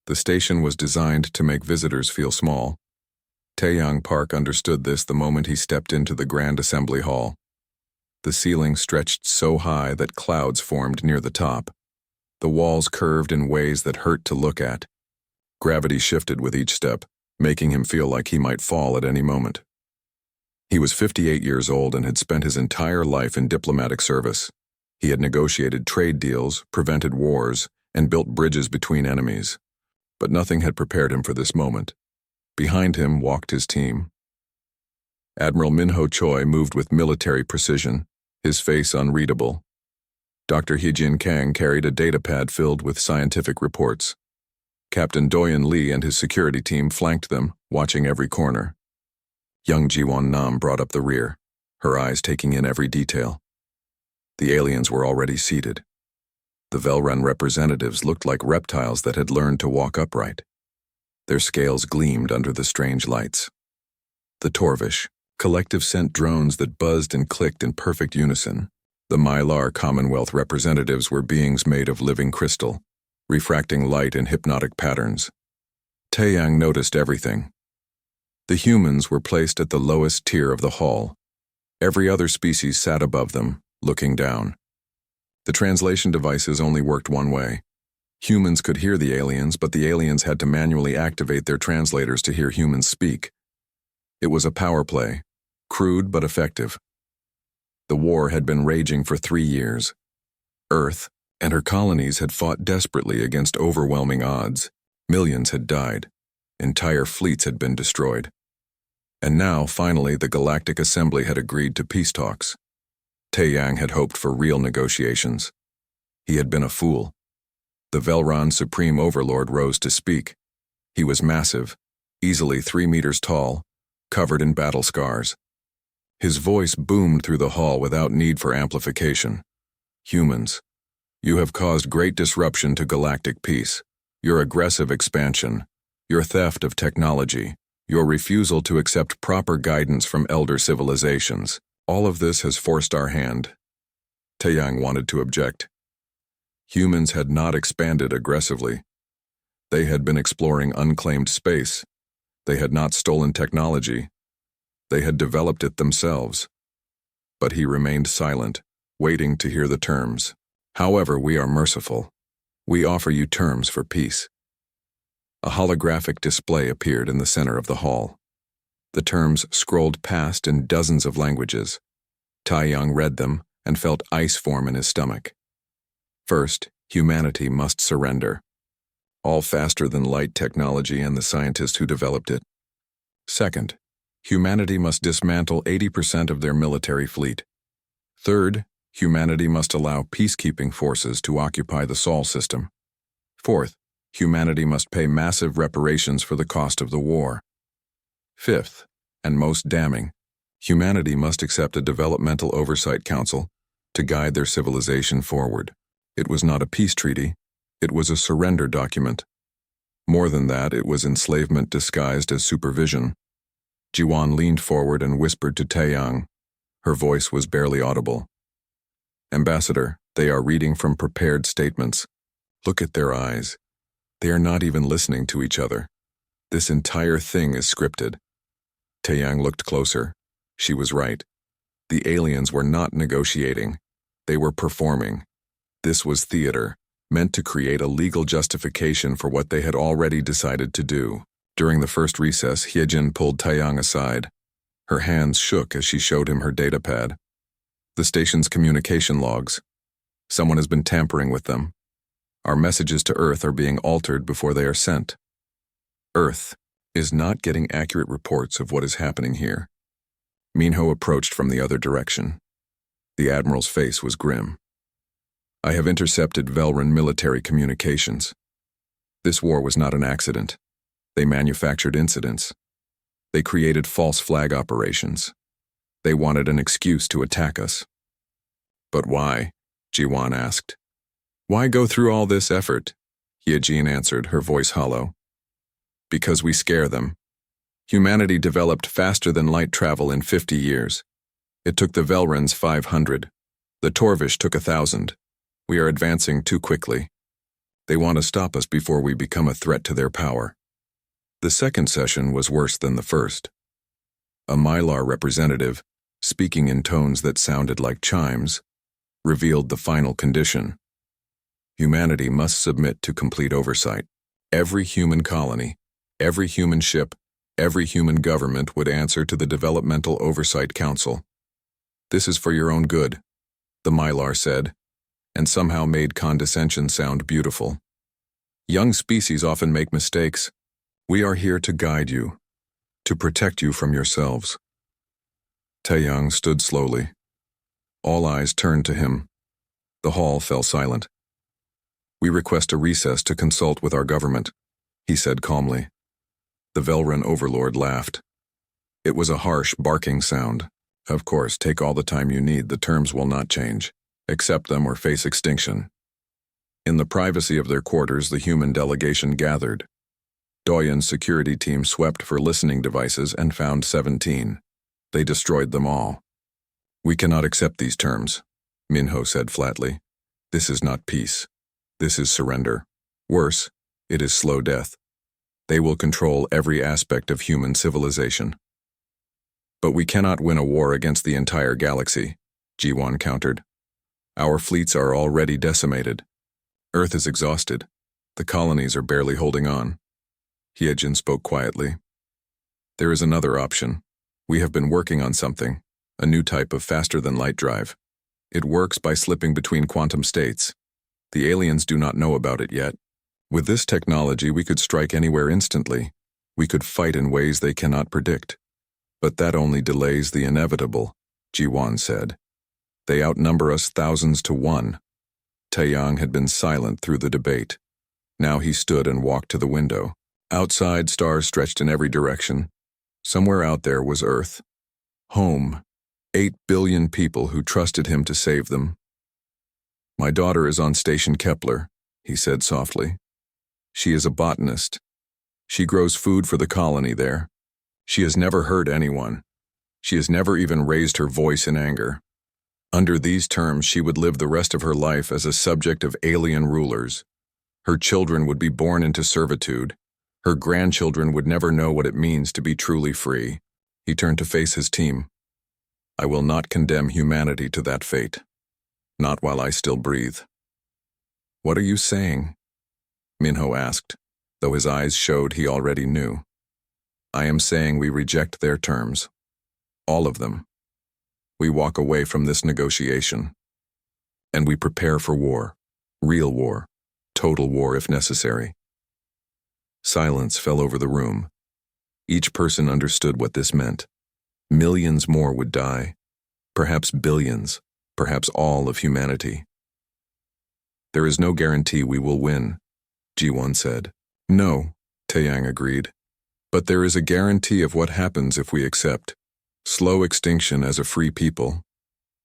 The station was designed to make visitors feel small. Taeyang Park understood this the moment he stepped into the Grand Assembly Hall. The ceiling stretched so high that clouds formed near the top. The walls curved in ways that hurt to look at. Gravity shifted with each step, making him feel like he might fall at any moment. He was 58 years old and had spent his entire life in diplomatic service. He had negotiated trade deals, prevented wars, and built bridges between enemies. But nothing had prepared him for this moment. Behind him walked his team. Admiral Minho Choi moved with military precision, his face unreadable. Dr. Heejin Kang carried a datapad filled with scientific reports. Captain Doyen Lee and his security team flanked them, watching every corner. Young Jiwon Nam brought up the rear, her eyes taking in every detail. The aliens were already seated. The Velrun representatives looked like reptiles that had learned to walk upright. Their scales gleamed under the strange lights. The Torvish, collective sent drones that buzzed and clicked in perfect unison. The Mylar Commonwealth representatives were beings made of living crystal, refracting light in hypnotic patterns. Taeyang noticed everything. The humans were placed at the lowest tier of the hall. Every other species sat above them, looking down. The translation devices only worked one way. Humans could hear the aliens, but the aliens had to manually activate their translators to hear humans speak. It was a power play, crude but effective. The war had been raging for 3 years. Earth and her colonies had fought desperately against overwhelming odds. Millions had died. Entire fleets had been destroyed. And now, finally, the Galactic Assembly had agreed to peace talks. Taeyang had hoped for real negotiations. He had been a fool. The Velron Supreme Overlord rose to speak. He was massive, easily 3 meters tall, covered in battle scars. His voice boomed through the hall without need for amplification. Humans, you have caused great disruption to galactic peace. Your aggressive expansion, your theft of technology, your refusal to accept proper guidance from elder civilizations, all of this has forced our hand. Taeyang wanted to object. Humans had not expanded aggressively. They had been exploring unclaimed space. They had not stolen technology. They had developed it themselves. But he remained silent, waiting to hear the terms. However, we are merciful. We offer you terms for peace. A holographic display appeared in the center of the hall. The terms scrolled past in dozens of languages. Taeyang read them and felt ice form in his stomach. First, humanity must surrender. All faster-than-light technology and the scientist who developed it. Second, humanity must dismantle 80% of their military fleet. Third, humanity must allow peacekeeping forces to occupy the Sol system. Fourth, humanity must pay massive reparations for the cost of the war. Fifth, and most damning, humanity must accept a developmental oversight council to guide their civilization forward. It was not a peace treaty, it was a surrender document. More than that, it was enslavement disguised as supervision. Jiwon leaned forward and whispered to Taeyang. Her voice was barely audible. Ambassador, they are reading from prepared statements. Look at their eyes. They are not even listening to each other. This entire thing is scripted. Taeyang looked closer. She was right. The aliens were not negotiating. They were performing. This was theater, meant to create a legal justification for what they had already decided to do. During the first recess, Hyejin pulled Taeyang aside. Her hands shook as she showed him her datapad. The station's communication logs. Someone has been tampering with them. Our messages to Earth are being altered before they are sent. Earth is not getting accurate reports of what is happening here. Minho approached from the other direction. The Admiral's face was grim. I have intercepted Velrun military communications. This war was not an accident. They manufactured incidents. They created false flag operations. They wanted an excuse to attack us. But why? Jiwon asked. Why go through all this effort? Hyejin answered, her voice hollow. Because we scare them. Humanity developed faster than light travel in 50 years. It took the Velruns 500. The Torvish took 1,000. We are advancing too quickly. They want to stop us before we become a threat to their power. The second session was worse than the first. A Mylar representative, speaking in tones that sounded like chimes, revealed the final condition. Humanity must submit to complete oversight. Every human colony, every human ship, every human government would answer to the Developmental Oversight Council. This is for your own good, the Mylar said, and somehow made condescension sound beautiful. Young species often make mistakes. We are here to guide you, to protect you from yourselves. Taeyang stood slowly. All eyes turned to him. The hall fell silent. We request a recess to consult with our government, he said calmly. The Velran overlord laughed. It was a harsh, barking sound. Of course, take all the time you need, the terms will not change. Accept them or face extinction. In the privacy of their quarters, the human delegation gathered. Doyen's security team swept for listening devices and found 17. They destroyed them all. We cannot accept these terms, Minho said flatly. This is not peace. This is surrender. Worse, it is slow death. They will control every aspect of human civilization. But we cannot win a war against the entire galaxy, Jiwan countered. Our fleets are already decimated. Earth is exhausted. The colonies are barely holding on. Hyejin spoke quietly. There is another option. We have been working on something, a new type of faster-than-light drive. It works by slipping between quantum states. The aliens do not know about it yet. With this technology, we could strike anywhere instantly. We could fight in ways they cannot predict. But that only delays the inevitable, Jiwan said. They outnumber us thousands to one. Taeyang had been silent through the debate. Now he stood and walked to the window. Outside, stars stretched in every direction. Somewhere out there was Earth. Home. 8 billion people who trusted him to save them. My daughter is on Station Kepler, he said softly. She is a botanist. She grows food for the colony there. She has never hurt anyone. She has never even raised her voice in anger. Under these terms, she would live the rest of her life as a subject of alien rulers. Her children would be born into servitude. Her grandchildren would never know what it means to be truly free. He turned to face his team. I will not condemn humanity to that fate. Not while I still breathe. What are you saying? Minho asked, though his eyes showed he already knew. I am saying we reject their terms. All of them. We walk away from this negotiation. And we prepare for war. Real war. Total war if necessary. Silence fell over the room. Each person understood what this meant. Millions more would die. Perhaps billions. Perhaps all of humanity. There is no guarantee we will win, Jiwan said. No, Taeyang agreed. But there is a guarantee of what happens if we accept. Slow extinction as a free people.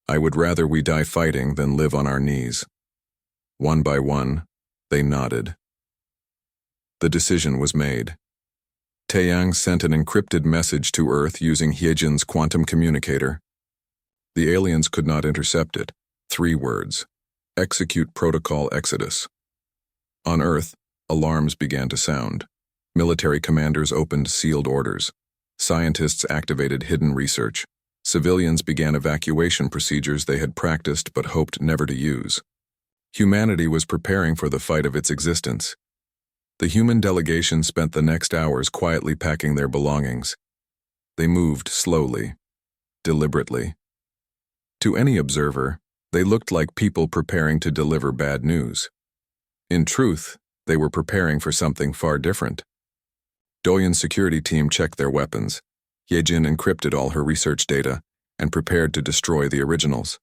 I would rather we die fighting than live on our knees. One by one, they nodded. The decision was made. Taeyang sent an encrypted message to Earth using Hyejin's quantum communicator. The aliens could not intercept it. 3 words. Execute Protocol Exodus. On Earth, alarms began to sound. Military commanders opened sealed orders. Scientists activated hidden research. Civilians began evacuation procedures they had practiced but hoped never to use. Humanity was preparing for the fight of its existence. The human delegation spent the next hours quietly packing their belongings. They moved slowly, deliberately. To any observer, they looked like people preparing to deliver bad news. In truth, they were preparing for something far different. Doyen's security team checked their weapons. Hyejin encrypted all her research data and prepared to destroy the originals.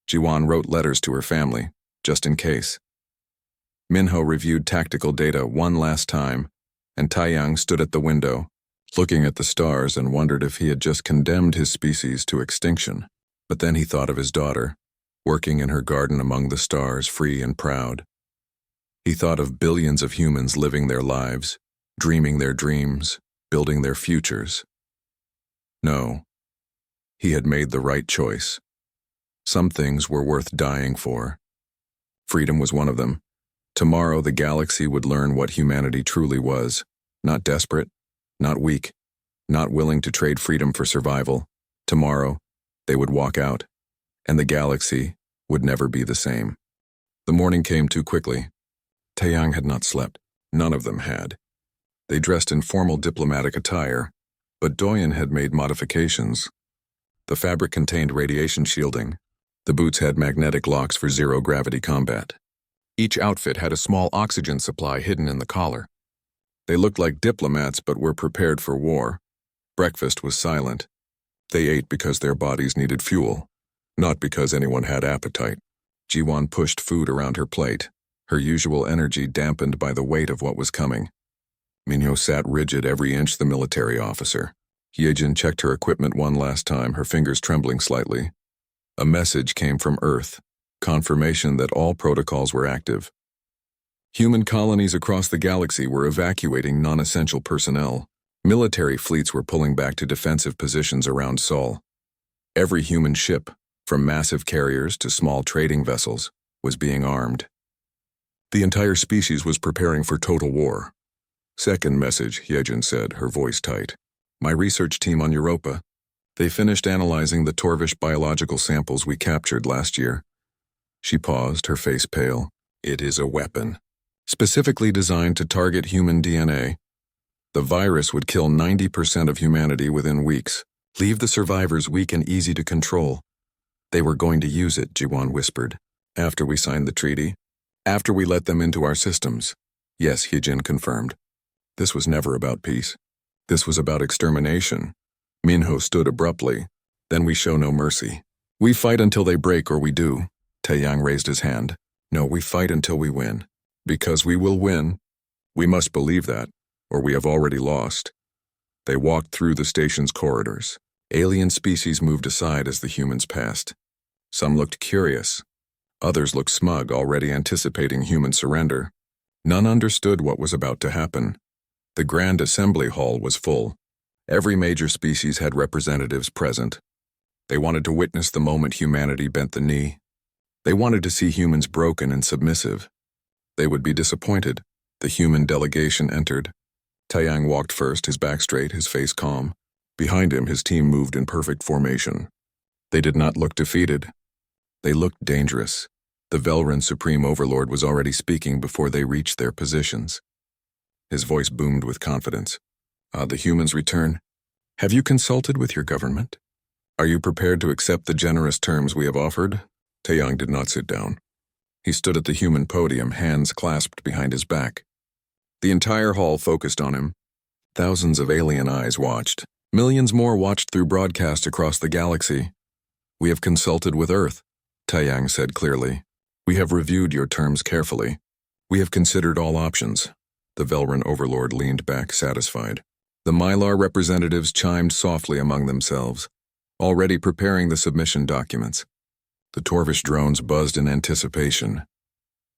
Jiwan wrote letters to her family, just in case. Minho reviewed tactical data one last time, and Taeyang stood at the window, looking at the stars and wondered if he had just condemned his species to extinction. But then he thought of his daughter, working in her garden among the stars, free and proud. He thought of billions of humans living their lives, dreaming their dreams, building their futures. No, he had made the right choice. Some things were worth dying for. Freedom was one of them. Tomorrow the galaxy would learn what humanity truly was. Not desperate, not weak, not willing to trade freedom for survival. Tomorrow, they would walk out, and the galaxy would never be the same. The morning came too quickly. Taeyang had not slept. None of them had. They dressed in formal diplomatic attire, but Doyen had made modifications. The fabric contained radiation shielding. The boots had magnetic locks for zero-gravity combat. Each outfit had a small oxygen supply hidden in the collar. They looked like diplomats but were prepared for war. Breakfast was silent. They ate because their bodies needed fuel, not because anyone had appetite. Jiwon pushed food around her plate, her usual energy dampened by the weight of what was coming. Minho sat rigid, every inch the military officer. Hyejin checked her equipment one last time, her fingers trembling slightly. A message came from Earth, confirmation that all protocols were active. Human colonies across the galaxy were evacuating non-essential personnel. Military fleets were pulling back to defensive positions around Seoul. Every human ship, from massive carriers to small trading vessels, was being armed. The entire species was preparing for total war. Second message, Hyejin said, her voice tight. My research team on Europa. They finished analyzing the Torvish biological samples we captured last year. She paused, her face pale. It is a weapon, specifically designed to target human DNA. The virus would kill 90% of humanity within weeks, leave the survivors weak and easy to control. They were going to use it, Jiwon whispered. After we signed the treaty? After we let them into our systems. Yes, Hyejin confirmed. This was never about peace. This was about extermination. Minho stood abruptly. Then we show no mercy. We fight until they break or we do. Taeyang raised his hand. No, we fight until we win. Because we will win. We must believe that, or we have already lost. They walked through the station's corridors. Alien species moved aside as the humans passed. Some looked curious. Others looked smug, already anticipating human surrender. None understood what was about to happen. The Grand Assembly Hall was full. Every major species had representatives present. They wanted to witness the moment humanity bent the knee. They wanted to see humans broken and submissive. They would be disappointed. The human delegation entered. Taeyang walked first, his back straight, his face calm. Behind him, his team moved in perfect formation. They did not look defeated. They looked dangerous. The Velran Supreme Overlord was already speaking before they reached their positions. His voice boomed with confidence. The humans return. Have you consulted with your government? Are you prepared to accept the generous terms we have offered? Taeyang did not sit down. He stood at the human podium, hands clasped behind his back. The entire hall focused on him. Thousands of alien eyes watched. Millions more watched through broadcast across the galaxy. We have consulted with Earth, Taeyang said clearly. We have reviewed your terms carefully. We have considered all options. The Velran Overlord leaned back, satisfied. The Mylar representatives chimed softly among themselves, already preparing the submission documents. The Torvish drones buzzed in anticipation.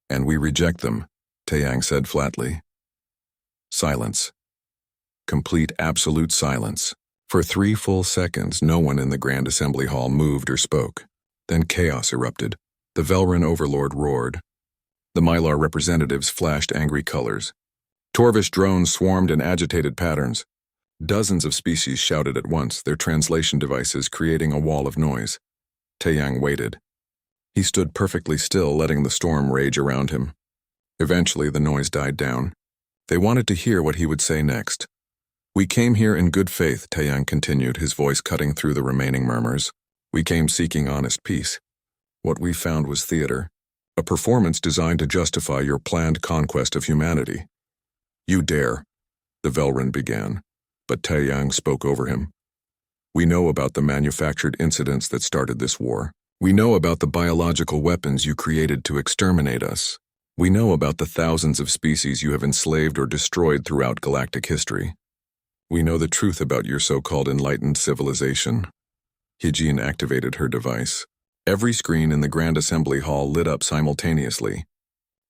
And we reject them, Taeyang said flatly. Silence. Complete absolute silence. For 3 full seconds, no one in the Grand Assembly Hall moved or spoke. Then chaos erupted. The Velran Overlord roared. The Mylar representatives flashed angry colors. Torvish drones swarmed in agitated patterns. Dozens of species shouted at once, their translation devices creating a wall of noise. Taeyang waited. He stood perfectly still, letting the storm rage around him. Eventually, the noise died down. They wanted to hear what he would say next. We came here in good faith, Taeyang continued, his voice cutting through the remaining murmurs. We came seeking honest peace. What we found was theater, a performance designed to justify your planned conquest of humanity. You dare, the Velran began, but Taeyang spoke over him. We know about the manufactured incidents that started this war. We know about the biological weapons you created to exterminate us. We know about the thousands of species you have enslaved or destroyed throughout galactic history. We know the truth about your so-called enlightened civilization. Hyejin activated her device. Every screen in the Grand Assembly Hall lit up simultaneously.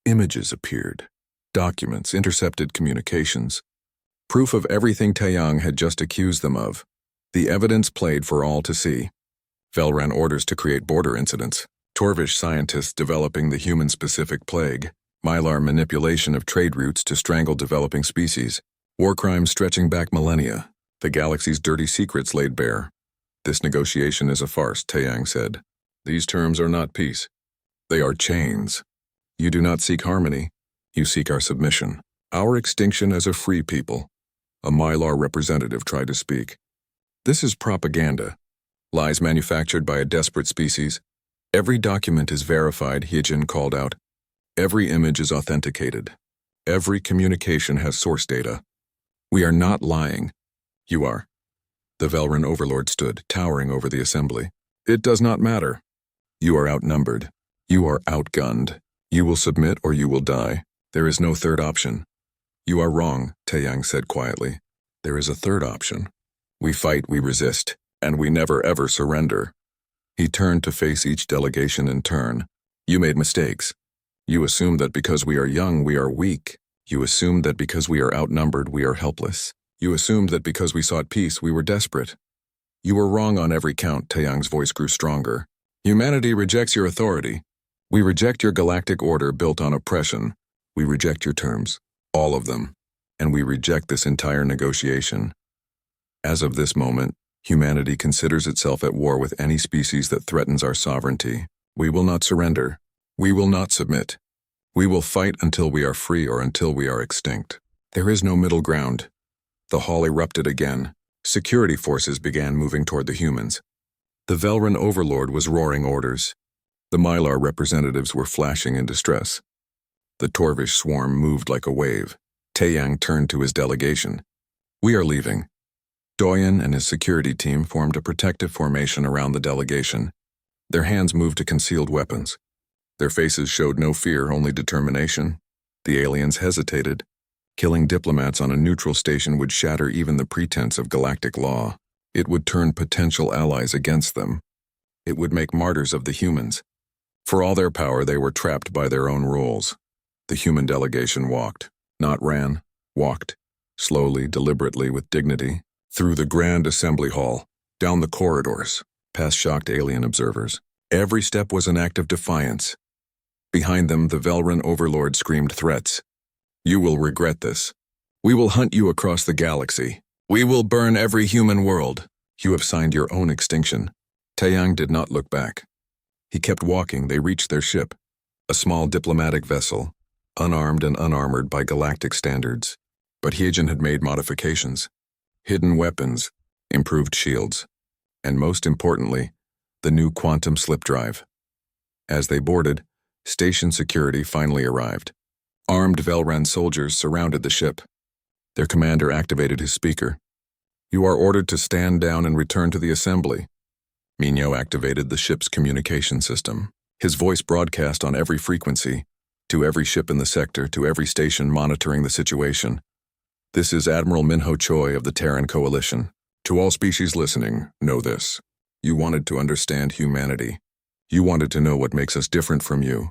Images appeared. Documents, intercepted communications. Proof of everything Taeyang had just accused them of. The evidence played for all to see. Velran orders to create border incidents. Torvish scientists developing the human-specific plague. Mylar manipulation of trade routes to strangle developing species, war crimes stretching back millennia, the galaxy's dirty secrets laid bare. This negotiation is a farce, Taeyang said. These terms are not peace. They are chains. You do not seek harmony. You seek our submission. Our extinction as a free people. A Mylar representative tried to speak. This is propaganda. Lies manufactured by a desperate species. Every document is verified, Hyejin called out. Every image is authenticated. Every communication has source data. We are not lying. You are. The Velran overlord stood, towering over the assembly. It does not matter. You are outnumbered. You are outgunned. You will submit or you will die. There is no third option. You are wrong, Taeyang said quietly. There is a third option. We fight, we resist, and we never ever surrender. He turned to face each delegation in turn. You made mistakes. You assumed that because we are young, we are weak. You assumed that because we are outnumbered, we are helpless. You assumed that because we sought peace, we were desperate. You were wrong on every count, Taeyang's voice grew stronger. Humanity rejects your authority. We reject your galactic order built on oppression. We reject your terms, all of them, and we reject this entire negotiation. As of this moment, humanity considers itself at war with any species that threatens our sovereignty. We will not surrender. We will not submit. We will fight until we are free or until we are extinct. There is no middle ground. The hall erupted again. Security forces began moving toward the humans. The Velran overlord was roaring orders. The Mylar representatives were flashing in distress. The Torvish swarm moved like a wave. Taeyang turned to his delegation. We are leaving. Doyen and his security team formed a protective formation around the delegation. Their hands moved to concealed weapons. Their faces showed no fear, only determination. The aliens hesitated. Killing diplomats on a neutral station would shatter even the pretense of galactic law. It would turn potential allies against them. It would make martyrs of the humans. For all their power, they were trapped by their own rules. The human delegation walked, not ran, walked, slowly, deliberately, with dignity, through the grand assembly hall, down the corridors, past shocked alien observers. Every step was an act of defiance. Behind them, the Velran overlord screamed threats. You will regret this. We will hunt you across the galaxy. We will burn every human world. You have signed your own extinction. Taeyang did not look back. He kept walking. They reached their ship, a small diplomatic vessel, unarmed and unarmored by galactic standards. But Hyejin had made modifications. Hidden weapons, improved shields, and most importantly, the new quantum slip drive. As they boarded, station security finally arrived. Armed Velran soldiers surrounded the ship. Their commander activated his speaker. You are ordered to stand down and return to the assembly. Minyo activated the ship's communication system. His voice broadcast on every frequency, to every ship in the sector, to every station monitoring the situation. This is Admiral Minho Choi of the Terran Coalition. To all species listening, know this. You wanted to understand humanity. You wanted to know what makes us different from you.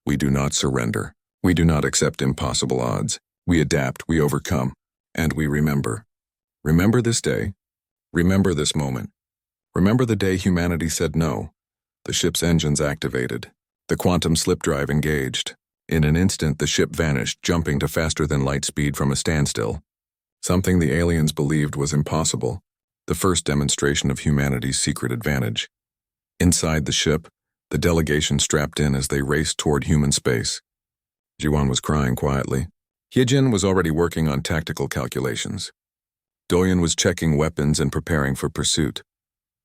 We do not surrender. We do not accept impossible odds. We adapt, we overcome, and we remember. Remember this day. Remember this moment. Remember the day humanity said no. The ship's engines activated. The quantum slip drive engaged. In an instant, the ship vanished, jumping to faster-than-light speed from a standstill. Something the aliens believed was impossible. The first demonstration of humanity's secret advantage. Inside the ship, the delegation strapped in as they raced toward human space. Jiwan was crying quietly. Hyejin was already working on tactical calculations. Doyen was checking weapons and preparing for pursuit.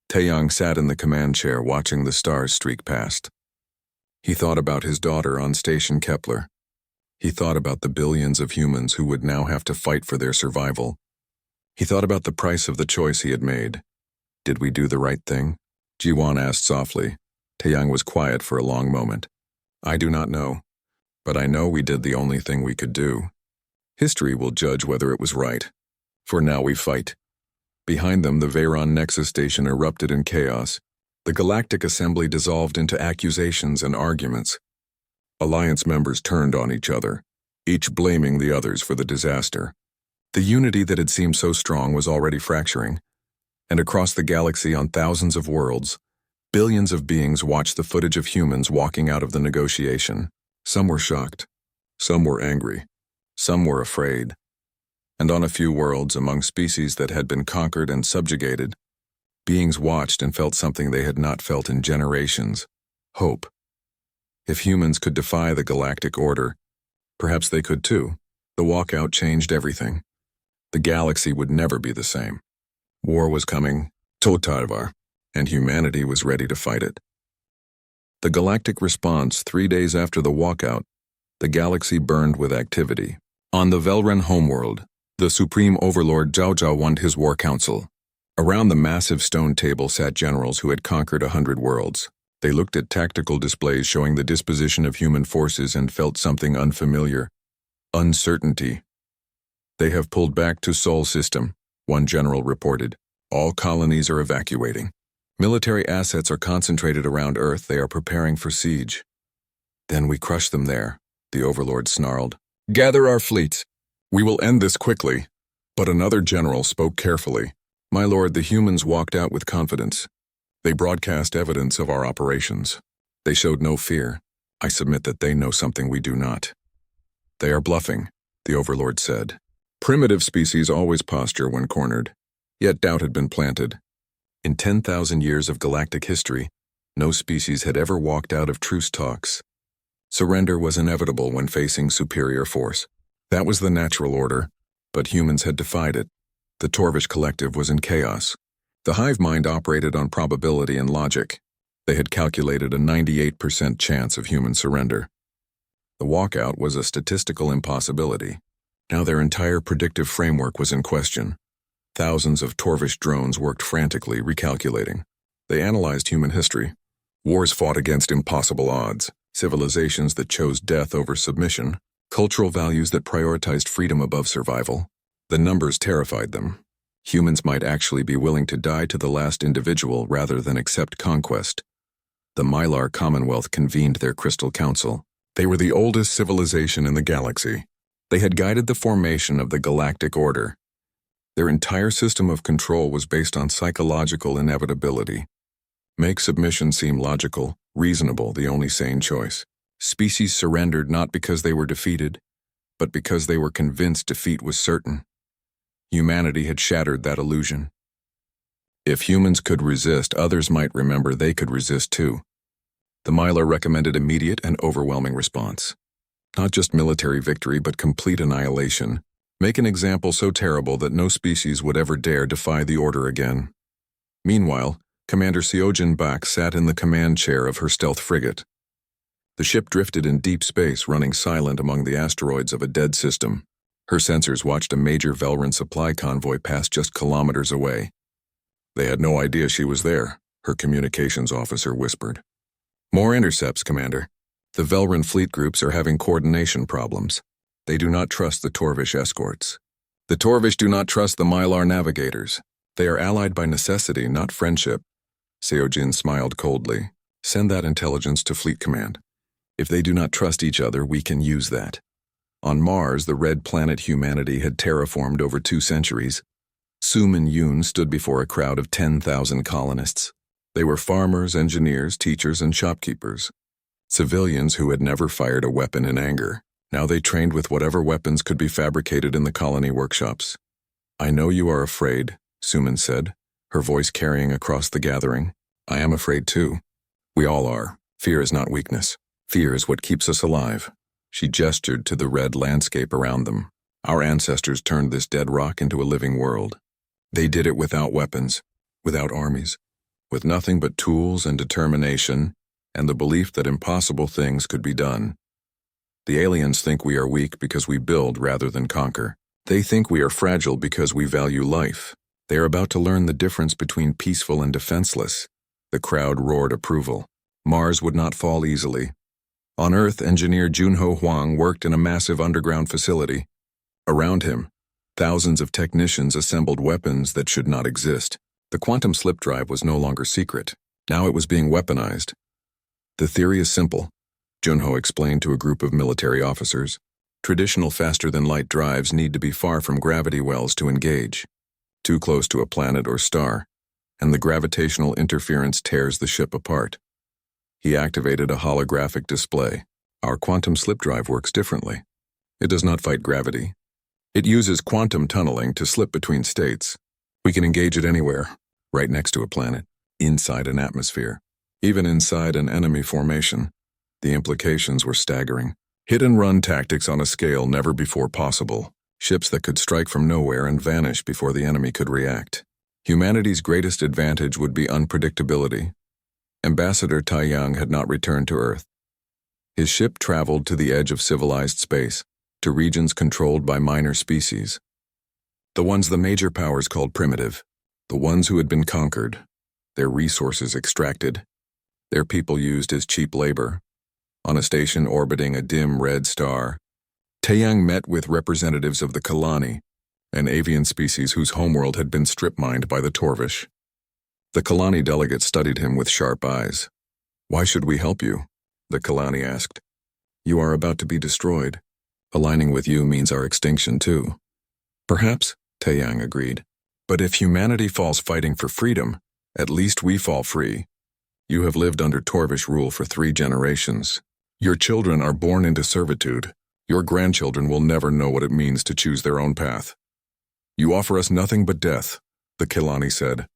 Taeyang sat in the command chair watching the stars streak past. He thought about his daughter on Station Kepler. He thought about the billions of humans who would now have to fight for their survival. He thought about the price of the choice he had made. Did we do the right thing? Jiwan asked softly. Taeyang was quiet for a long moment. I do not know, but I know we did the only thing we could do. History will judge whether it was right. For now we fight. Behind them, the Veyron Nexus Station erupted in chaos. The Galactic Assembly dissolved into accusations and arguments. Alliance members turned on each other, each blaming the others for the disaster. The unity that had seemed so strong was already fracturing, and across the galaxy on thousands of worlds, billions of beings watched the footage of humans walking out of the negotiation. Some were shocked, Some were angry. Some were afraid. And on a few worlds, among species that had been conquered and subjugated, beings watched and felt something they had not felt in generations: hope. If humans could defy the galactic order, perhaps they could too. The walkout changed everything. The galaxy would never be the same. War was coming, Totarvar, and humanity was ready to fight it. The galactic response: 3 days after the walkout, the galaxy burned with activity. On the Velren homeworld, the Supreme Overlord Zhao Zhao won his war council. Around the massive stone table sat generals who had conquered 100 worlds. They looked at tactical displays showing the disposition of human forces and felt something unfamiliar: uncertainty. "They have pulled back to Sol system," one general reported. "All colonies are evacuating. Military assets are concentrated around Earth. They are preparing for siege." "Then we crush them there," the Overlord snarled. "Gather our fleets. We will end this quickly." But another general spoke carefully. "My lord, the humans walked out with confidence. They broadcast evidence of our operations. They showed no fear. I submit that they know something we do not." "They are bluffing," the Overlord said. Primitive species always posture when cornered. Yet doubt had been planted. In 10,000 years of galactic history, no species had ever walked out of truce talks. Surrender was inevitable when facing superior force. That was the natural order, but humans had defied it. The Torvish collective was in chaos. The hive mind operated on probability and logic. They had calculated a 98% chance of human surrender. The walkout was a statistical impossibility. Now their entire predictive framework was in question. Thousands of Torvish drones worked frantically, recalculating. They analyzed human history. Wars fought against impossible odds, civilizations that chose death over submission, cultural values that prioritized freedom above survival. The numbers terrified them. Humans might actually be willing to die to the last individual rather than accept conquest. The Mylar Commonwealth convened their Crystal Council. They were the oldest civilization in the galaxy. They had guided the formation of the Galactic Order. Their entire system of control was based on psychological inevitability. Make submission seem logical, reasonable, the only sane choice. Species surrendered not because they were defeated, but because they were convinced defeat was certain. Humanity had shattered that illusion. If humans could resist, others might remember they could resist too. The Mylar recommended immediate and overwhelming response. Not just military victory, but complete annihilation. Make an example so terrible that no species would ever dare defy the order again. Meanwhile, Commander Seojin Bak sat in the command chair of her stealth frigate. The ship drifted in deep space, running silent among the asteroids of a dead system. Her sensors watched a major Velren supply convoy pass just kilometers away. "They had no idea she was there," her communications officer whispered. "More intercepts, Commander. The Velren fleet groups are having coordination problems. They do not trust the Torvish escorts. The Torvish do not trust the Mylar navigators. They are allied by necessity, not friendship." Seojin smiled coldly. "Send that intelligence to Fleet Command. If they do not trust each other, we can use that." On Mars, the red planet humanity had terraformed over 2 centuries. Suman Yoon stood before a crowd of 10,000 colonists. They were farmers, engineers, teachers, and shopkeepers. Civilians who had never fired a weapon in anger. Now they trained with whatever weapons could be fabricated in the colony workshops. "I know you are afraid," Suman said, her voice carrying across the gathering. "I am afraid too. We all are. Fear is not weakness. Fear is what keeps us alive." She gestured to the red landscape around them. "Our ancestors turned this dead rock into a living world. They did it without weapons, without armies, with nothing but tools and determination, and the belief that impossible things could be done. The aliens think we are weak because we build rather than conquer. They think we are fragile because we value life. They are about to learn the difference between peaceful and defenseless." The crowd roared approval. Mars would not fall easily. On Earth, engineer Junho Huang worked in a massive underground facility. Around him, thousands of technicians assembled weapons that should not exist. The quantum slip drive was no longer secret. Now it was being weaponized. "The theory is simple," Junho explained to a group of military officers. "Traditional faster-than-light drives need to be far from gravity wells to engage. Too close to a planet or star, and the gravitational interference tears the ship apart." He activated a holographic display. "Our quantum slip drive works differently. It does not fight gravity. It uses quantum tunneling to slip between states. We can engage it anywhere, right next to a planet, inside an atmosphere, even inside an enemy formation. The implications were staggering. Hit-and-run tactics on a scale never before possible. Ships that could strike from nowhere and vanish before the enemy could react. Humanity's greatest advantage would be unpredictability. Ambassador Taiyang had not returned to Earth. His ship traveled to the edge of civilized space, to regions controlled by minor species. The ones the major powers called primitive, the ones who had been conquered, their resources extracted, their people used as cheap labor. On a station orbiting a dim red star, Taiyang met with representatives of the Kalani, an avian species whose homeworld had been strip-mined by the Torvish. The Kalani delegate studied him with sharp eyes. "Why should we help you?" the Kalani asked. "You are about to be destroyed. Aligning with you means our extinction too." "Perhaps," Taiyang agreed. "But if humanity falls fighting for freedom, at least we fall free. You have lived under Torvish rule for 3 generations. Your children are born into servitude. Your grandchildren will never know what it means to choose their own path. You offer us nothing but death," the Kalani said.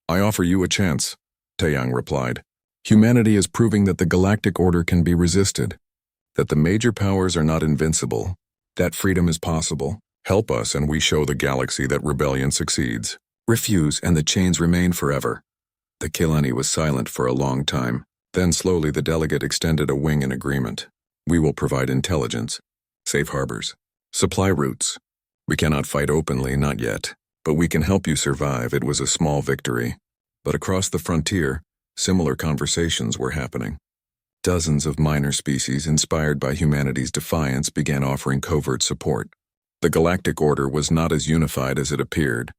"I offer you a chance," Taiyang replied. "Humanity is proving that the Galactic Order can be resisted, that the major powers are not invincible, that freedom is possible. Help us and we show the galaxy that rebellion succeeds. Refuse and the chains remain forever." The Kalani was silent for a long time. Then slowly the delegate extended a wing in agreement. "We will provide intelligence, safe harbors, supply routes. We cannot fight openly, not yet, but we can help you survive." It was a small victory. But across the frontier, similar conversations were happening. Dozens of minor species inspired by humanity's defiance began offering covert support. The Galactic Order was not as unified as it appeared.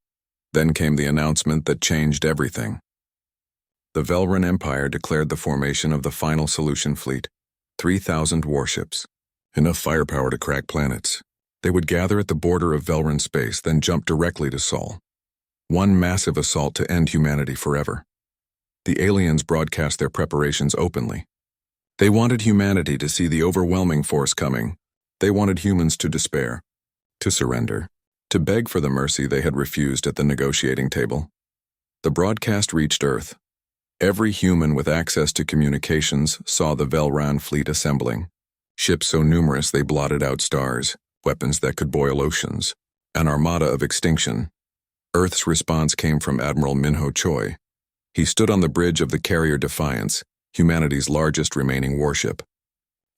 Then came the announcement that changed everything. The Velran Empire declared the formation of the Final Solution Fleet, 3,000 warships, enough firepower to crack planets. They would gather at the border of Velran space, then jump directly to Sol. One massive assault to end humanity forever. The aliens broadcast their preparations openly. They wanted humanity to see the overwhelming force coming. They wanted humans to despair, to surrender, to beg for the mercy they had refused at the negotiating table. The broadcast reached Earth. Every human with access to communications saw the Velran fleet assembling. Ships so numerous they blotted out stars, weapons that could boil oceans, an armada of extinction. Earth's response came from Admiral Minho Choi. He stood on the bridge of the carrier Defiance, humanity's largest remaining warship.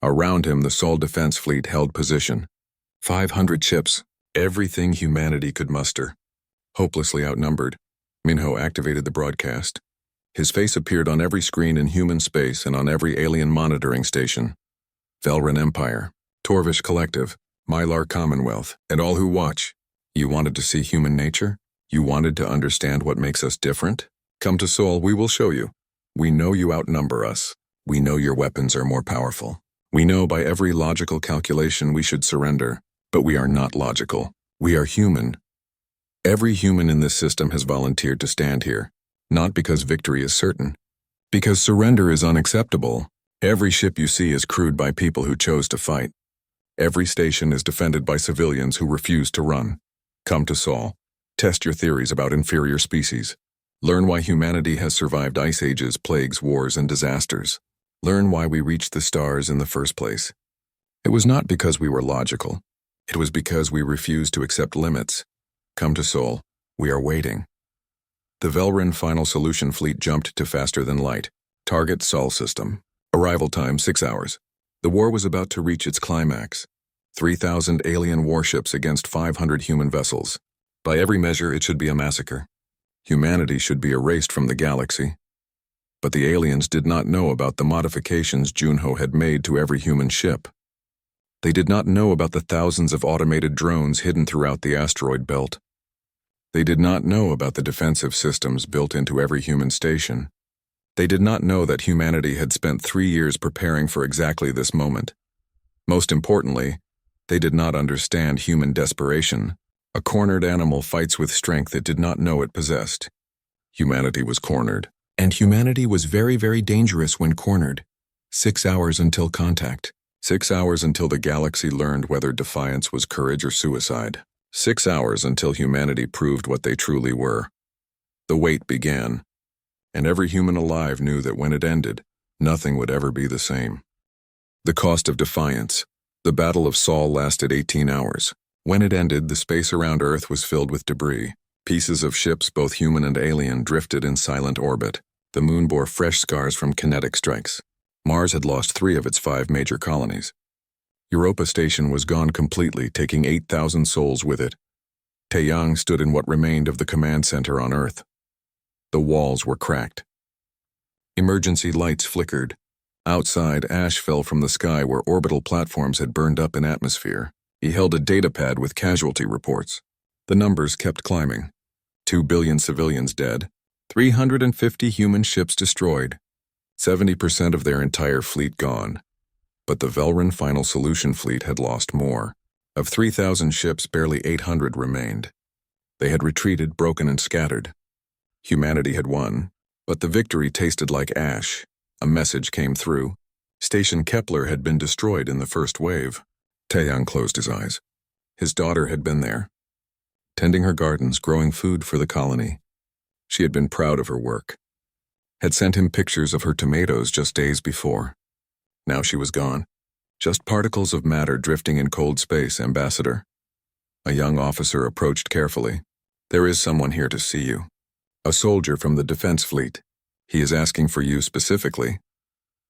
Around him, the Sol Defense Fleet held position. 500 ships, everything humanity could muster. Hopelessly outnumbered, Minho activated the broadcast. His face appeared on every screen in human space and on every alien monitoring station. Velran Empire, Torvish Collective, Mylar Commonwealth, and all who watch. You wanted to see human nature? You wanted to understand what makes us different? Come to Sol, we will show you. We know you outnumber us. We know your weapons are more powerful. We know by every logical calculation we should surrender, but we are not logical. We are human. Every human in this system has volunteered to stand here. Not because victory is certain, because surrender is unacceptable. Every ship you see is crewed by people who chose to fight. Every station is defended by civilians who refuse to run. Come to Sol. Test your theories about inferior species. Learn why humanity has survived ice ages, plagues, wars, and disasters. Learn why we reached the stars in the first place. It was not because we were logical. It was because we refused to accept limits. Come to Sol. We are waiting. The Velran Final Solution Fleet jumped to faster than light. Target Sol system. Arrival time 6 hours. The war was about to reach its climax. 3,000 alien warships against 500 human vessels. By every measure, it should be a massacre. Humanity should be erased from the galaxy. But the aliens did not know about the modifications Junho had made to every human ship. They did not know about the thousands of automated drones hidden throughout the asteroid belt. They did not know about the defensive systems built into every human station. They did not know that humanity had spent 3 years preparing for exactly this moment. Most importantly, they did not understand human desperation. A cornered animal fights with strength it did not know it possessed. Humanity was cornered. And humanity was very, very dangerous when cornered. 6 hours until contact. 6 hours until the galaxy learned whether defiance was courage or suicide. 6 hours until humanity proved what they truly were. The wait began, and every human alive knew that when it ended, nothing would ever be the same. The cost of defiance. The Battle of Sol lasted 18 hours. When it ended, the space around Earth was filled with debris. Pieces of ships, both human and alien, drifted in silent orbit. The moon bore fresh scars from kinetic strikes. Mars had lost 3 of its 5 major colonies. Europa Station was gone completely, taking 8,000 souls with it. Taeyang stood in what remained of the command center on Earth. The walls were cracked. Emergency lights flickered. Outside, ash fell from the sky where orbital platforms had burned up in atmosphere. He held a datapad with casualty reports. The numbers kept climbing. 2 billion civilians dead, 350 human ships destroyed, 70% of their entire fleet gone. But the Velran Final Solution fleet had lost more. Of 3,000 ships, barely 800 remained. They had retreated, broken and scattered. Humanity had won, but the victory tasted like ash. A message came through. Station Kepler had been destroyed in the first wave. Taeyang closed his eyes. His daughter had been there, tending her gardens, growing food for the colony. She had been proud of her work. Had sent him pictures of her tomatoes just days before. Now she was gone. Just particles of matter drifting in cold space, Ambassador. A young officer approached carefully. There is someone here to see you. A soldier from the defense fleet. He is asking for you specifically.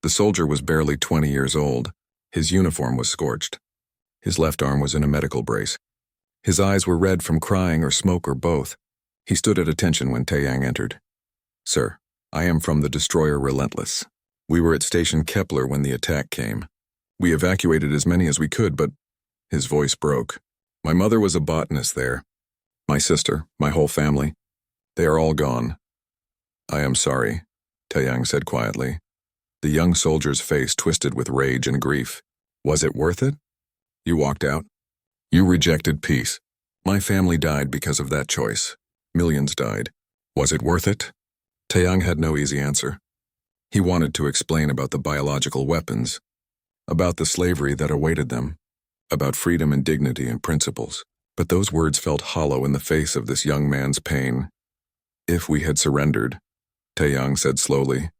The soldier was barely 20 years old. His uniform was scorched. His left arm was in a medical brace. His eyes were red from crying or smoke or both. He stood at attention when Taeyang entered. Sir, I am from the destroyer Relentless. We were at Station Kepler when the attack came. We evacuated as many as we could, but his voice broke. My mother was a botanist there. My sister, my whole family. They are all gone. I am sorry, Taeyang said quietly. The young soldier's face twisted with rage and grief. Was it worth it? You walked out. You rejected peace. My family died because of that choice. Millions died. Was it worth it? Taeyang had no easy answer. He wanted to explain about the biological weapons, about the slavery that awaited them, about freedom and dignity and principles. But those words felt hollow in the face of this young man's pain. If we had surrendered, Taeyang said slowly,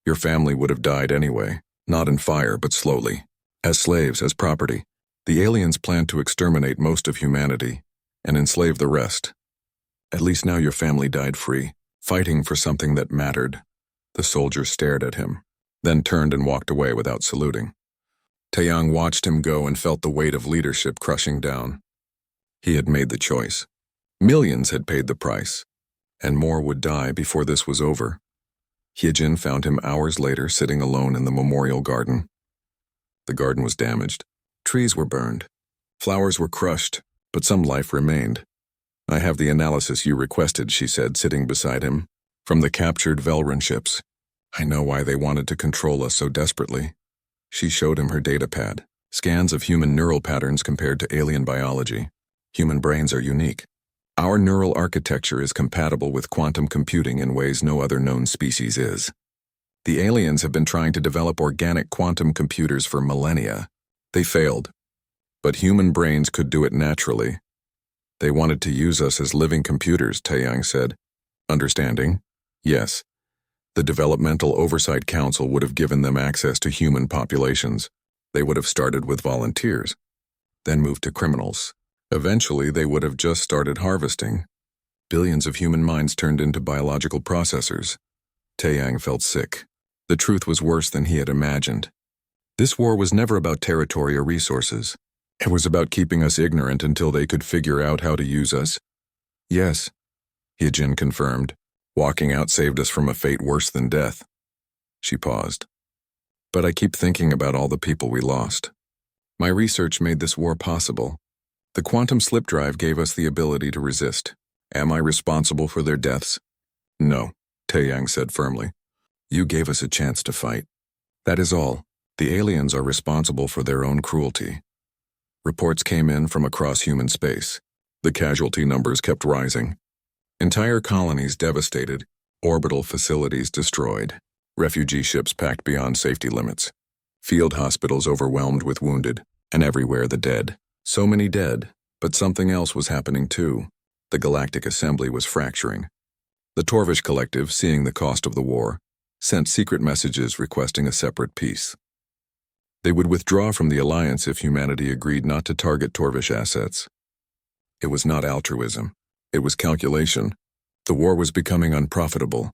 your family would have died anyway, not in fire but slowly. As slaves, as property. The aliens planned to exterminate most of humanity and enslave the rest. At least now your family died free, fighting for something that mattered. The soldier stared at him, then turned and walked away without saluting. Taeyang watched him go and felt the weight of leadership crushing down. He had made the choice. Millions had paid the price, and more would die before this was over. Hyejin found him hours later sitting alone in the memorial garden. The garden was damaged. Trees were burned. Flowers were crushed, but some life remained. I have the analysis you requested, she said, sitting beside him, from the captured Velran ships. I know why they wanted to control us so desperately. She showed him her datapad, scans of human neural patterns compared to alien biology. Human brains are unique. Our neural architecture is compatible with quantum computing in ways no other known species is. The aliens have been trying to develop organic quantum computers for millennia. They failed. But human brains could do it naturally. They wanted to use us as living computers, Taeyang said. Understanding? Yes. The Developmental Oversight Council would have given them access to human populations. They would have started with volunteers, then moved to criminals. Eventually, they would have just started harvesting. Billions of human minds turned into biological processors. Taeyang felt sick. The truth was worse than he had imagined. This war was never about territory or resources. It was about keeping us ignorant until they could figure out how to use us. Yes, Hyejin confirmed. Walking out saved us from a fate worse than death. She paused. But I keep thinking about all the people we lost. My research made this war possible. The quantum slip drive gave us the ability to resist. Am I responsible for their deaths? No, Taeyang said firmly. You gave us a chance to fight. That is all. The aliens are responsible for their own cruelty. Reports came in from across human space. The casualty numbers kept rising. Entire colonies devastated, orbital facilities destroyed, refugee ships packed beyond safety limits. Field hospitals overwhelmed with wounded, and everywhere the dead. So many dead, but something else was happening too. The Galactic Assembly was fracturing. The Torvish Collective, seeing the cost of the war, sent secret messages requesting a separate peace. They would withdraw from the alliance if humanity agreed not to target Torvish assets. It was not altruism. It was calculation. The war was becoming unprofitable.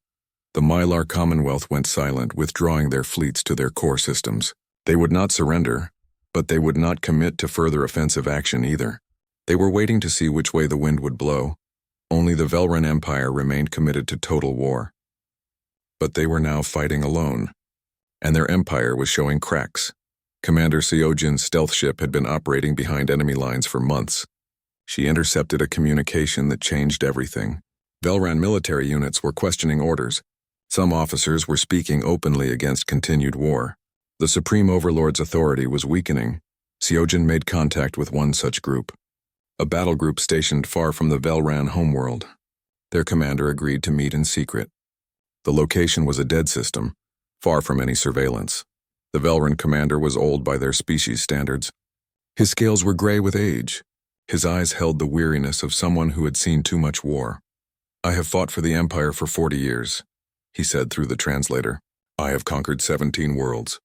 The Mylar Commonwealth went silent, withdrawing their fleets to their core systems. They would not surrender, but they would not commit to further offensive action either. They were waiting to see which way the wind would blow. Only the Velran Empire remained committed to total war. But they were now fighting alone, and their empire was showing cracks. Commander Seojin's stealth ship had been operating behind enemy lines for months. She intercepted a communication that changed everything. Velran military units were questioning orders. Some officers were speaking openly against continued war. The Supreme Overlord's authority was weakening. Seojin made contact with one such group, a battle group stationed far from the Velran homeworld. Their commander agreed to meet in secret. The location was a dead system, far from any surveillance. The Velran commander was old by their species standards. His scales were gray with age. His eyes held the weariness of someone who had seen too much war. "I have fought for the Empire for 40 years, he said through the translator. "I have conquered 17 worlds.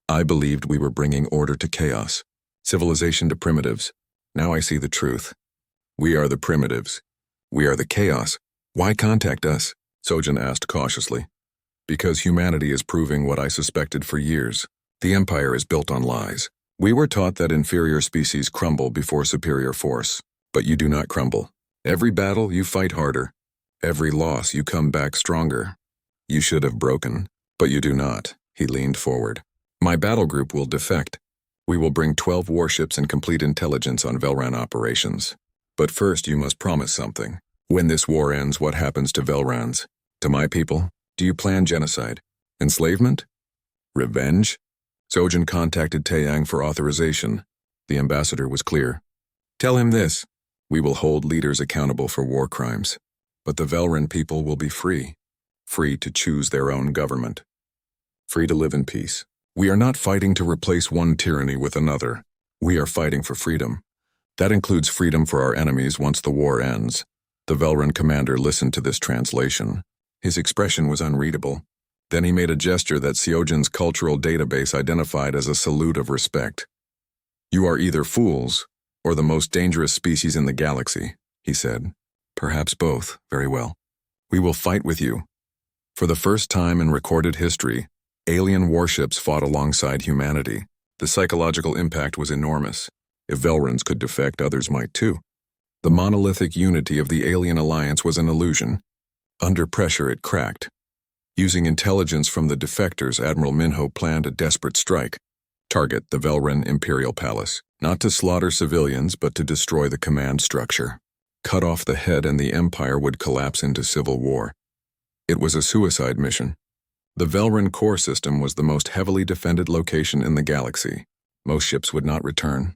I believed we were bringing order to chaos, civilization to primitives. Now I see the truth. We are the primitives. We are the chaos. Why contact us?" Sojin asked cautiously. "Because humanity is proving what I suspected for years. The Empire is built on lies. We were taught that inferior species crumble before superior force, but you do not crumble. Every battle, you fight harder. Every loss, you come back stronger. You should have broken, but you do not." He leaned forward. "My battle group will defect. We will bring 12 warships and complete intelligence on Velran operations. But first you must promise something. When this war ends, what happens to Velrans? To my people? Do you plan genocide? Enslavement? Revenge?" Sojin contacted Taeyang for authorization. The ambassador was clear. "Tell him this. We will hold leaders accountable for war crimes. But the Velran people will be free. Free to choose their own government. Free to live in peace. We are not fighting to replace one tyranny with another. We are fighting for freedom. That includes freedom for our enemies once the war ends." The Velran commander listened to this translation. His expression was unreadable. Then he made a gesture that Seojin's cultural database identified as a salute of respect. "You are either fools or the most dangerous species in the galaxy," he said. "Perhaps both. Very well. We will fight with you." For the first time in recorded history, alien warships fought alongside humanity. The psychological impact was enormous. If Velrans could defect, others might too. The monolithic unity of the alien alliance was an illusion. Under pressure, it cracked. Using intelligence from the defectors, Admiral Minho planned a desperate strike. Target the Velran Imperial Palace, not to slaughter civilians, but to destroy the command structure. Cut off the head and the Empire would collapse into civil war. It was a suicide mission. The Velran core system was the most heavily defended location in the galaxy. Most ships would not return,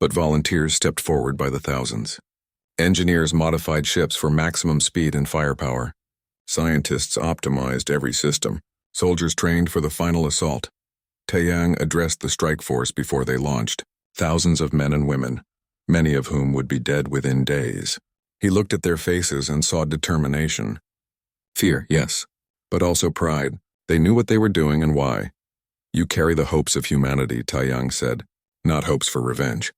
but volunteers stepped forward by the thousands. Engineers modified ships for maximum speed and firepower. Scientists optimized every system. Soldiers trained for the final assault. Taeyang addressed the strike force before they launched. Thousands of men and women, many of whom would be dead within days. He looked at their faces and saw determination. Fear, yes, but also pride. They knew what they were doing and why. "You carry the hopes of humanity," Taeyang said. "Not hopes for revenge.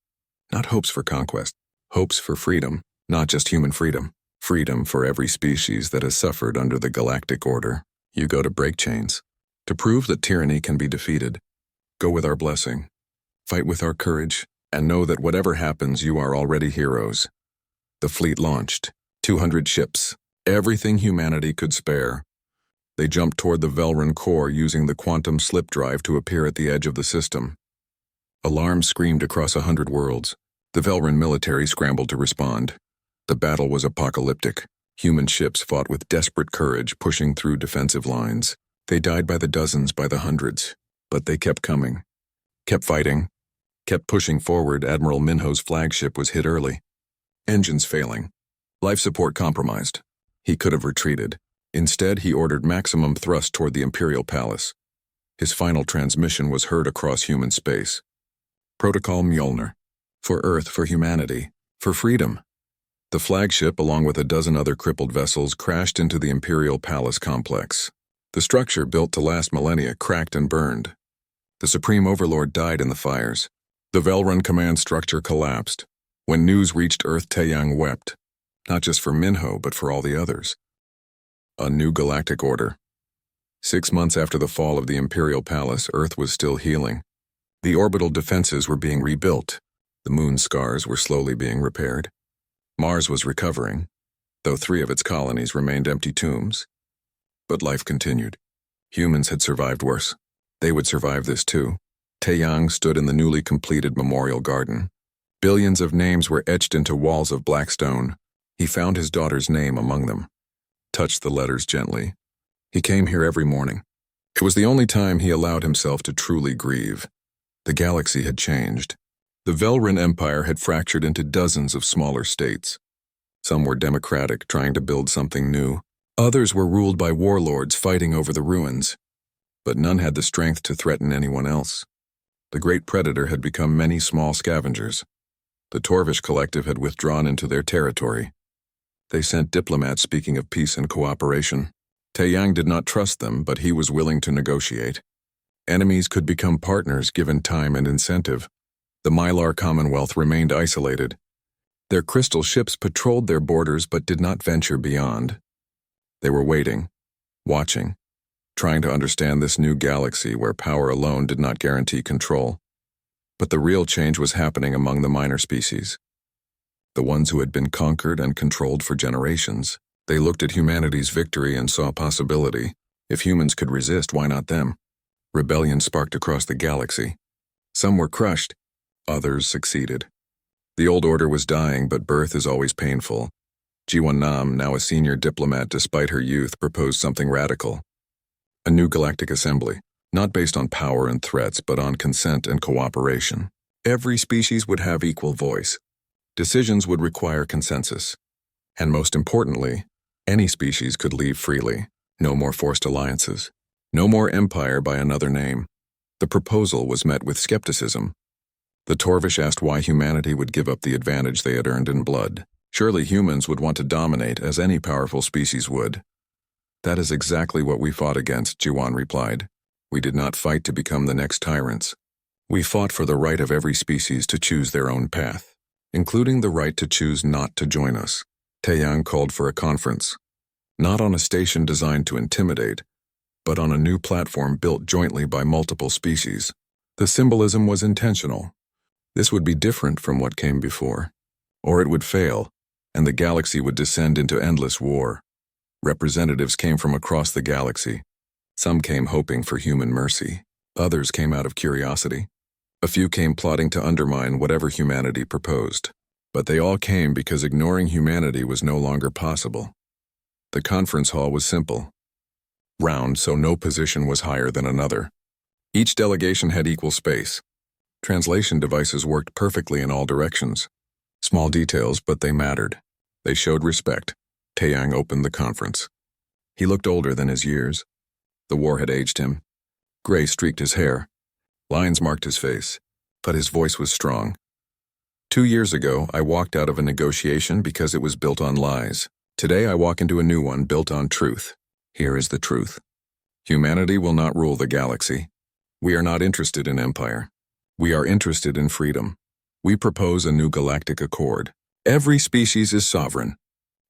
Not hopes for conquest. Hopes for freedom. Not just human freedom. Freedom for every species that has suffered under the galactic order. You go to break chains. To prove that tyranny can be defeated. Go with our blessing. Fight with our courage, and know that whatever happens, you are already heroes." The fleet launched. 200 ships. Everything humanity could spare. They jumped toward the Velran core using the quantum slip drive to appear at the edge of the system. Alarms screamed across 100 worlds. The Velran military scrambled to respond. The battle was apocalyptic. Human ships fought with desperate courage, pushing through defensive lines. They died by the dozens, by the hundreds. But they kept coming. Kept fighting. Kept pushing forward. Admiral Minho's flagship was hit early. Engines failing. Life support compromised. He could have retreated. Instead, he ordered maximum thrust toward the Imperial Palace. His final transmission was heard across human space. Protocol Mjolnir. For Earth, for humanity, for freedom. The flagship, along with a dozen other crippled vessels, crashed into the Imperial Palace complex. The structure, built to last millennia, cracked and burned. The Supreme Overlord died in the fires. The Velrun command structure collapsed. When news reached Earth, Taeyang wept, not just for Minho, but for all the others. A new galactic order. 6 months after the fall of the Imperial Palace, Earth was still healing. The orbital defenses were being rebuilt. The moon's scars were slowly being repaired. Mars was recovering, though 3 of its colonies remained empty tombs. But life continued. Humans had survived worse. They would survive this too. Taeyang stood in the newly completed memorial garden. Billions of names were etched into walls of black stone. He found his daughter's name among them. Touched the letters gently. He came here every morning. It was the only time he allowed himself to truly grieve. The galaxy had changed. The Velrun Empire had fractured into dozens of smaller states. Some were democratic, trying to build something new. Others were ruled by warlords fighting over the ruins. But none had the strength to threaten anyone else. The great predator had become many small scavengers. The Torvish collective had withdrawn into their territory. They sent diplomats speaking of peace and cooperation. Taeyang did not trust them, but he was willing to negotiate. Enemies could become partners given time and incentive. The Mylar Commonwealth remained isolated. Their crystal ships patrolled their borders but did not venture beyond. They were waiting, watching, trying to understand this new galaxy where power alone did not guarantee control. But the real change was happening among the minor species. The ones who had been conquered and controlled for generations. They looked at humanity's victory and saw possibility. If humans could resist, why not them? Rebellion sparked across the galaxy. Some were crushed, others succeeded. The old order was dying, but birth is always painful. Jiwon Nam, now a senior diplomat despite her youth, proposed something radical. A new galactic assembly, not based on power and threats, but on consent and cooperation. Every species would have equal voice. Decisions would require consensus. And most importantly, any species could leave freely. No more forced alliances. No more empire by another name. The proposal was met with skepticism. The Torvish asked why humanity would give up the advantage they had earned in blood. Surely humans would want to dominate, as any powerful species would. That is exactly what we fought against, Jiwon replied. We did not fight to become the next tyrants. We fought for the right of every species to choose their own path, including the right to choose not to join us. Taeyang called for a conference, not on a station designed to intimidate, but on a new platform built jointly by multiple species. The symbolism was intentional. This would be different from what came before, or it would fail, and the galaxy would descend into endless war. Representatives came from across the galaxy. Some came hoping for human mercy. Others came out of curiosity. A few came plotting to undermine whatever humanity proposed. But they all came because ignoring humanity was no longer possible. The conference hall was simple. Round, so no position was higher than another. Each delegation had equal space. Translation devices worked perfectly in all directions. Small details, but they mattered. They showed respect. Taeyang opened the conference. He looked older than his years. The war had aged him. Gray streaked his hair. Lines marked his face, but his voice was strong. 2 years ago, I walked out of a negotiation because it was built on lies. Today, I walk into a new one built on truth. Here is the truth. Humanity will not rule the galaxy. We are not interested in empire. We are interested in freedom. We propose a new galactic accord. Every species is sovereign.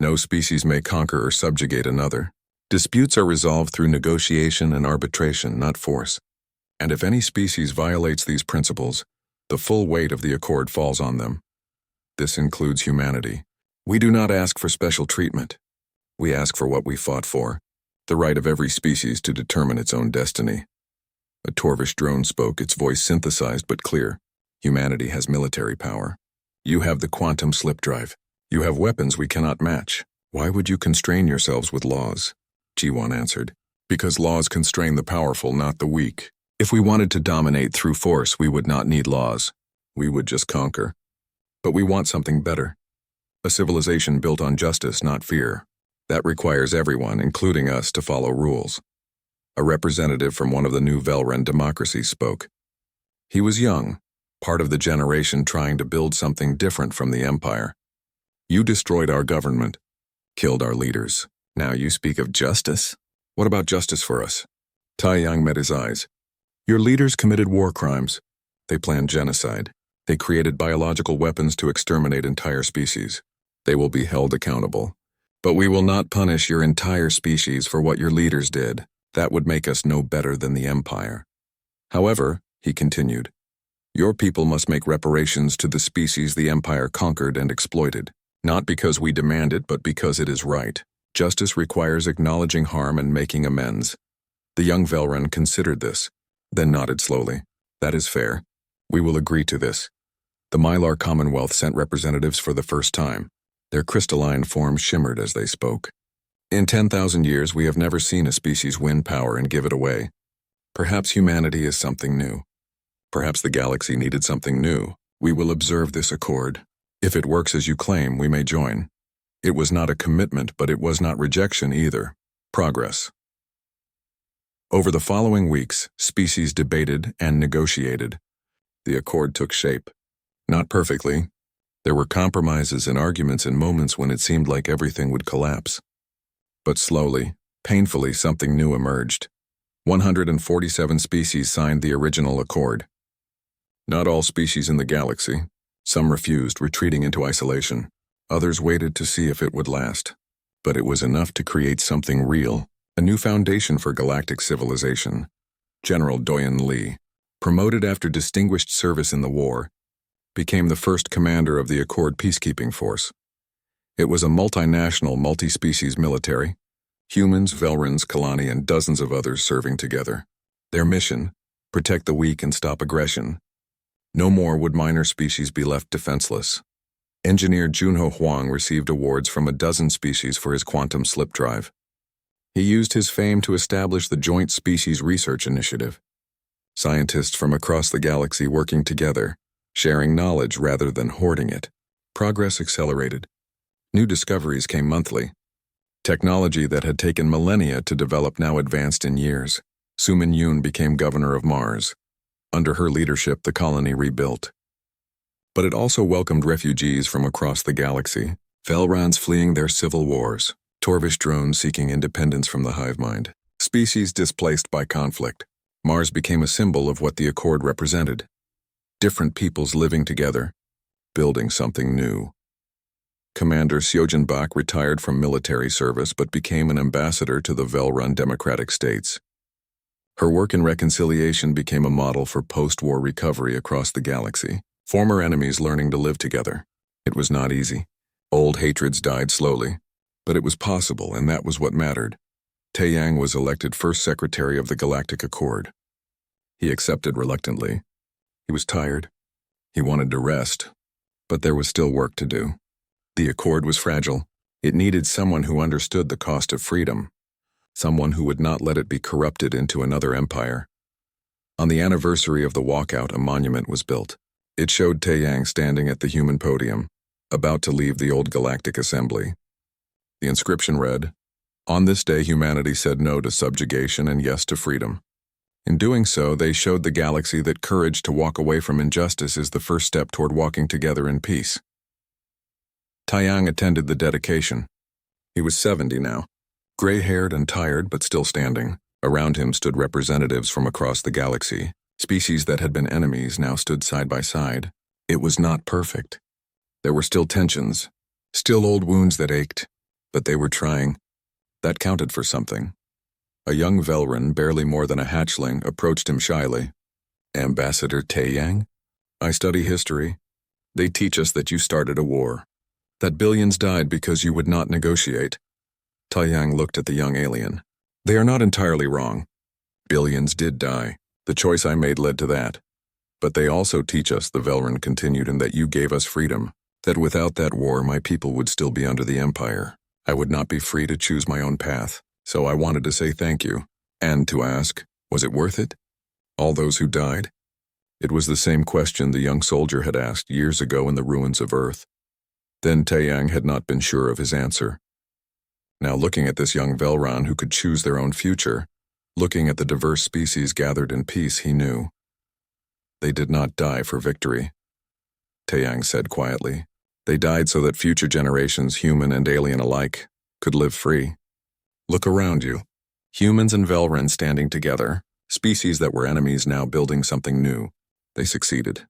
No species may conquer or subjugate another. Disputes are resolved through negotiation and arbitration, not force. And if any species violates these principles, the full weight of the accord falls on them. This includes humanity. We do not ask for special treatment. We ask for what we fought for, the right of every species to determine its own destiny. A Torvish drone spoke, its voice synthesized but clear. Humanity has military power. You have the quantum slip drive. You have weapons we cannot match. Why would you constrain yourselves with laws? Jiwon answered. Because laws constrain the powerful, not the weak. If we wanted to dominate through force, we would not need laws. We would just conquer. But we want something better. A civilization built on justice, not fear. That requires everyone, including us, to follow rules. A representative from one of the new Velran democracies spoke. He was young, part of the generation trying to build something different from the Empire. You destroyed our government, killed our leaders. Now you speak of justice? What about justice for us? Taiyang met his eyes. Your leaders committed war crimes. They planned genocide. They created biological weapons to exterminate entire species. They will be held accountable. But we will not punish your entire species for what your leaders did. That would make us no better than the Empire. However, he continued, your people must make reparations to the species the Empire conquered and exploited. Not because we demand it, but because it is right. Justice requires acknowledging harm and making amends. The young Velran considered this, then nodded slowly. That is fair. We will agree to this. The Mylar Commonwealth sent representatives for the first time. Their crystalline forms shimmered as they spoke. In 10,000 years, we have never seen a species win power and give it away. Perhaps humanity is something new. Perhaps the galaxy needed something new. We will observe this accord. If it works as you claim, we may join. It was not a commitment, but it was not rejection either. Progress. Over the following weeks, species debated and negotiated. The accord took shape. Not perfectly. There were compromises and arguments and moments when it seemed like everything would collapse. But slowly, painfully, something new emerged. 147 species signed the original accord. Not all species in the galaxy. Some refused, retreating into isolation. Others waited to see if it would last. But it was enough to create something real, a new foundation for galactic civilization. General Doyen Li, promoted after distinguished service in the war, became the first commander of the Accord peacekeeping force. It was a multinational, multi-species military, humans, Velrans, Kalani, and dozens of others serving together. Their mission, protect the weak and stop aggression. No more would minor species be left defenseless. Engineer Junho Huang received awards from a dozen species for his quantum slip drive. He used his fame to establish the Joint Species Research Initiative. Scientists from across the galaxy working together, sharing knowledge rather than hoarding it. Progress accelerated. New discoveries came monthly. Technology that had taken millennia to develop now advanced in years. Sumin Yun became governor of Mars. Under her leadership, the colony rebuilt. But it also welcomed refugees from across the galaxy, Velrans fleeing their civil wars, Torvish drones seeking independence from the hive mind, species displaced by conflict. Mars became a symbol of what the Accord represented. Different peoples living together, building something new. Commander Seojin Bak retired from military service but became an ambassador to the Velrun democratic states. Her work in reconciliation became a model for post-war recovery across the galaxy, former enemies learning to live together. It was not easy. Old hatreds died slowly, but it was possible, and that was what mattered. Taiyang was elected first secretary of the Galactic Accord. He accepted reluctantly. He was tired. He wanted to rest, but there was still work to do. The Accord was fragile. It needed someone who understood the cost of freedom, someone who would not let it be corrupted into another empire. On the anniversary of the walkout, a monument was built. It showed Taiyang standing at the human podium, about to leave the old Galactic Assembly. The inscription read, "On this day humanity said no to subjugation and yes to freedom. In doing so, they showed the galaxy that courage to walk away from injustice is the first step toward walking together in peace." Taiyang attended the dedication. He was 70 now, gray-haired and tired but still standing. Around him stood representatives from across the galaxy. Species that had been enemies now stood side by side. It was not perfect. There were still tensions, still old wounds that ached, but they were trying. That counted for something. A young Velran, barely more than a hatchling, approached him shyly. "Ambassador Taiyang? I study history. They teach us that you started a war, that billions died because you would not negotiate." Taiyang looked at the young alien. "They are not entirely wrong. Billions did die. The choice I made led to that. But they also teach us," the Velran continued, "and that you gave us freedom, that without that war my people would still be under the Empire. I would not be free to choose my own path, so I wanted to say thank you, and to ask, was it worth it? All those who died?" It was the same question the young soldier had asked years ago in the ruins of Earth. Then Taiyang had not been sure of his answer. Now looking at this young Velran who could choose their own future, Looking at the diverse species gathered in peace, he knew. They did not die for victory, Taeyang said quietly. They died so that future generations, human and alien alike, could live free. Look around you. Humans and Velren standing together, species that were enemies now building something new. They succeeded.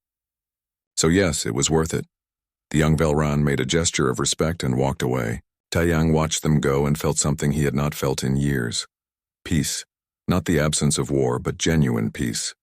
So yes, it was worth it. The young Velran made a gesture of respect and walked away. Taeyang watched them go and felt something he had not felt in years. Peace. Not the absence of war, but genuine peace.